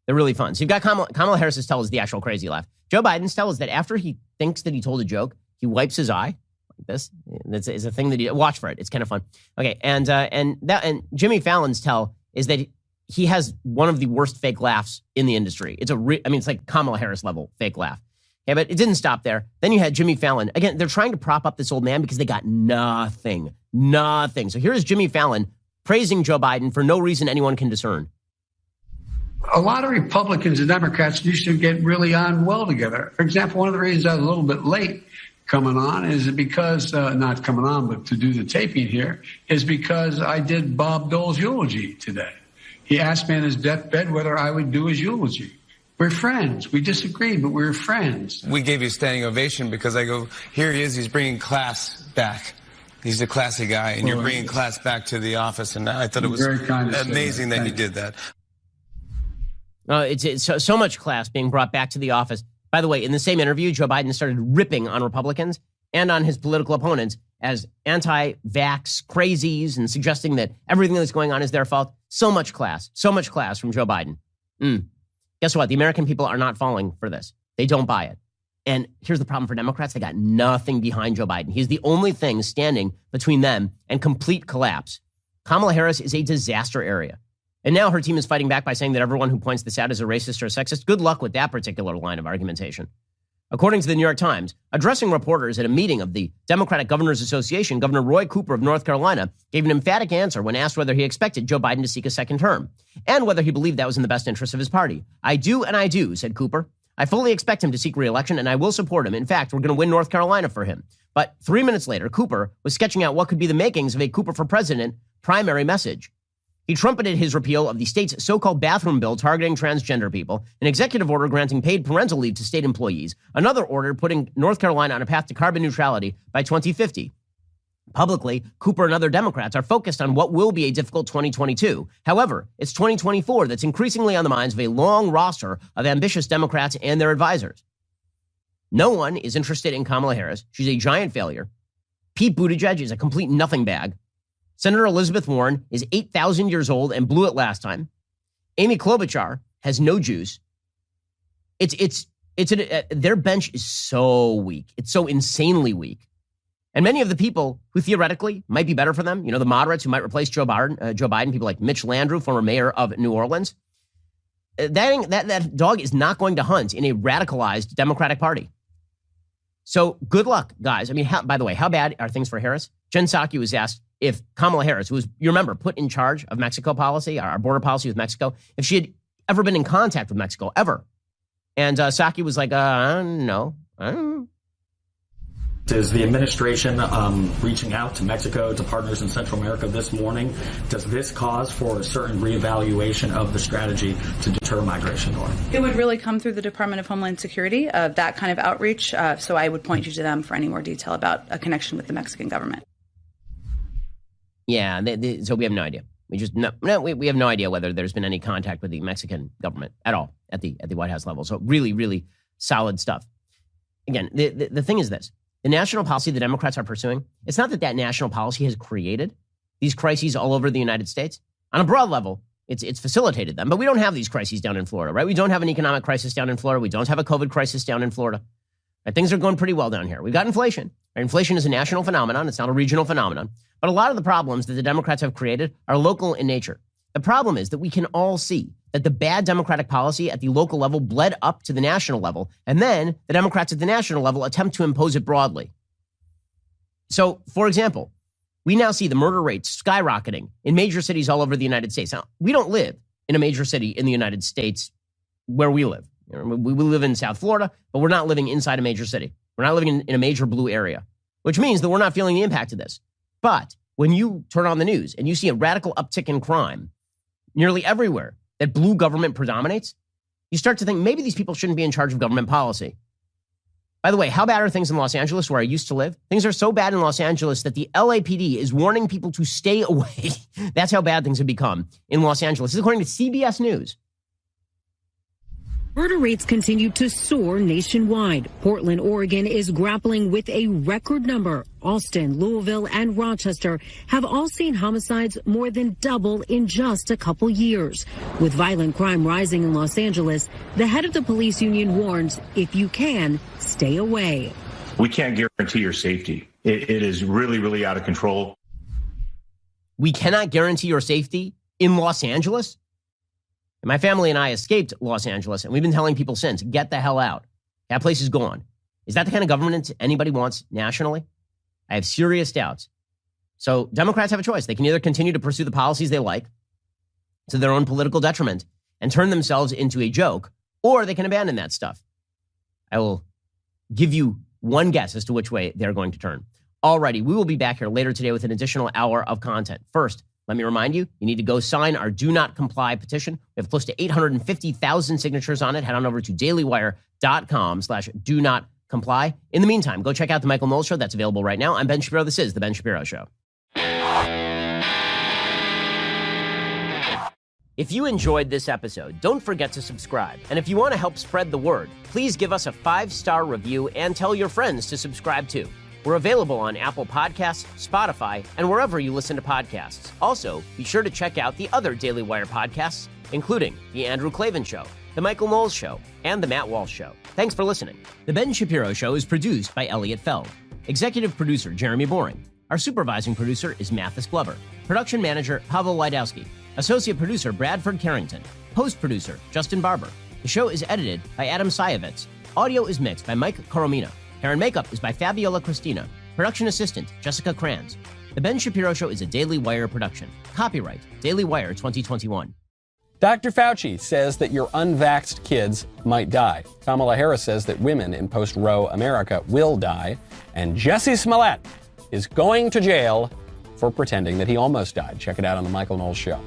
They're really fun. So you've got Kamala Harris's tell is the actual crazy laugh. Joe Biden's tell is that after he thinks that he told a joke, he wipes his eye like this. That's is a thing that he watch for it. It's kind of fun. Okay, and Jimmy Fallon's tell is that he has one of the worst fake laughs in the industry. It's it's like Kamala Harris level fake laugh. Yeah, but it didn't stop there. Then you had Jimmy Fallon. Again, they're trying to prop up this old man because they got nothing. So here's Jimmy Fallon praising Joe Biden for no reason anyone can discern. A lot of Republicans and Democrats used to get really on well together. For example, one of the reasons I was a little bit late coming on is because, not coming on, but to do the taping here, is because I did Bob Dole's eulogy today. He asked me on his deathbed whether I would do his eulogy. We're friends. We disagreed, but we're friends. We gave you a standing ovation because I go, here he is, he's bringing class back. He's a classy guy, and you're bringing class back to the office. And I thought it was amazing that you did that. It's so much class being brought back to the office. By the way, in the same interview, Joe Biden started ripping on Republicans and on his political opponents as anti-vax crazies and suggesting that everything that's going on is their fault. So much class from Joe Biden. Guess what? The American people are not falling for this. They don't buy it. And here's the problem for Democrats. They got nothing behind Joe Biden. He's the only thing standing between them and complete collapse. Kamala Harris is a disaster area. And now her team is fighting back by saying that everyone who points this out is a racist or a sexist. Good luck with that particular line of argumentation. According to the New York Times, addressing reporters at a meeting of the Democratic Governors Association, Governor Roy Cooper of North Carolina gave an emphatic answer when asked whether he expected Joe Biden to seek a second term and whether he believed that was in the best interest of his party. I do, and I do, said Cooper. I fully expect him to seek re-election, and I will support him. In fact, we're going to win North Carolina for him. But 3 minutes later, Cooper was sketching out what could be the makings of a Cooper for president primary message. He trumpeted his repeal of the state's so-called bathroom bill targeting transgender people, an executive order granting paid parental leave to state employees, another order putting North Carolina on a path to carbon neutrality by 2050. Publicly, Cooper and other Democrats are focused on what will be a difficult 2022. However, it's 2024 that's increasingly on the minds of a long roster of ambitious Democrats and their advisors. No one is interested in Kamala Harris. She's a giant failure. Pete Buttigieg is a complete nothing bag. Senator Elizabeth Warren is 8,000 years old and blew it last time. Amy Klobuchar has no juice. Their bench is so weak. It's so insanely weak. And many of the people who theoretically might be better for them, the moderates who might replace Joe Biden, people like Mitch Landrieu, former mayor of New Orleans, that dog is not going to hunt in a radicalized Democratic Party. So good luck, guys. I mean, by the way, how bad are things for Harris? Jen Psaki was asked if Kamala Harris, who was, you remember, put in charge of Mexico policy, our border policy with Mexico, if she had ever been in contact with Mexico, ever. And Psaki was like, no. Is the administration reaching out to Mexico, to partners in Central America this morning? Does this cause for a certain reevaluation of the strategy to deter migration north? It would really come through the Department of Homeland Security, that kind of outreach. So I would point you to them for any more detail about a connection with the Mexican government. Yeah, so we have no idea. We have no idea whether there's been any contact with the Mexican government at all at the White House level. So really, really solid stuff. Again, the thing is this. The national policy the Democrats are pursuing, it's not that national policy has created these crises all over the United States. On a broad level, it's facilitated them. But we don't have these crises down in Florida, right? We don't have an economic crisis down in Florida. We don't have a COVID crisis down in Florida. Right? Things are going pretty well down here. We've got inflation. Right? Inflation is a national phenomenon. It's not a regional phenomenon. But a lot of the problems that the Democrats have created are local in nature. The problem is that we can all see that the bad Democratic policy at the local level bled up to the national level, and then the Democrats at the national level attempt to impose it broadly. So, for example, we now see the murder rates skyrocketing in major cities all over the United States. Now, we don't live in a major city in the United States where we live. We live in South Florida, but we're not living inside a major city. We're not living in a major blue area, which means that we're not feeling the impact of this. But when you turn on the news and you see a radical uptick in crime nearly everywhere that blue government predominates, you start to think maybe these people shouldn't be in charge of government policy. By the way, how bad are things in Los Angeles where I used to live? Things are so bad in Los Angeles that the LAPD is warning people to stay away. That's how bad things have become in Los Angeles. This is according to CBS News. Murder rates continue to soar nationwide. Portland, Oregon is grappling with a record number. Austin, Louisville, and Rochester have all seen homicides more than double in just a couple years. With violent crime rising in Los Angeles, the head of the police union warns, if you can, stay away. We can't guarantee your safety. It is really, really out of control. We cannot guarantee your safety in Los Angeles? My family and I escaped Los Angeles, and we've been telling people since, get the hell out. That place is gone. Is that the kind of government anybody wants nationally? I have serious doubts. So Democrats have a choice. They can either continue to pursue the policies they like to their own political detriment and turn themselves into a joke, or they can abandon that stuff. I will give you one guess as to which way they're going to turn. Alrighty, we will be back here later today with an additional hour of content. First, let me remind you, you need to go sign our Do Not Comply petition. We have close to 850,000 signatures on it. Head on over to dailywire.com/do not comply. In the meantime, go check out The Michael Knowles Show. That's available right now. I'm Ben Shapiro. This is The Ben Shapiro Show. If you enjoyed this episode, don't forget to subscribe. And if you want to help spread the word, please give us a 5-star review and tell your friends to subscribe too. We're available on Apple Podcasts, Spotify, and wherever you listen to podcasts. Also, be sure to check out the other Daily Wire podcasts, including The Andrew Klavan Show, The Michael Knowles Show, and The Matt Walsh Show. Thanks for listening. The Ben Shapiro Show is produced by Elliot Feld. Executive producer, Jeremy Boring. Our supervising producer is Mathis Glover. Production manager, Pavel Wydowski. Associate producer, Bradford Carrington. Post producer, Justin Barber. The show is edited by Adam Sayevitz. Audio is mixed by Mike Coromina. Hair and makeup is by Fabiola Cristina. Production assistant, Jessica Kranz. The Ben Shapiro Show is a Daily Wire production. Copyright, Daily Wire 2021. Dr. Fauci says that your unvaxxed kids might die. Kamala Harris says that women in post-Roe America will die. And Jussie Smollett is going to jail for pretending that he almost died. Check it out on The Michael Knowles Show.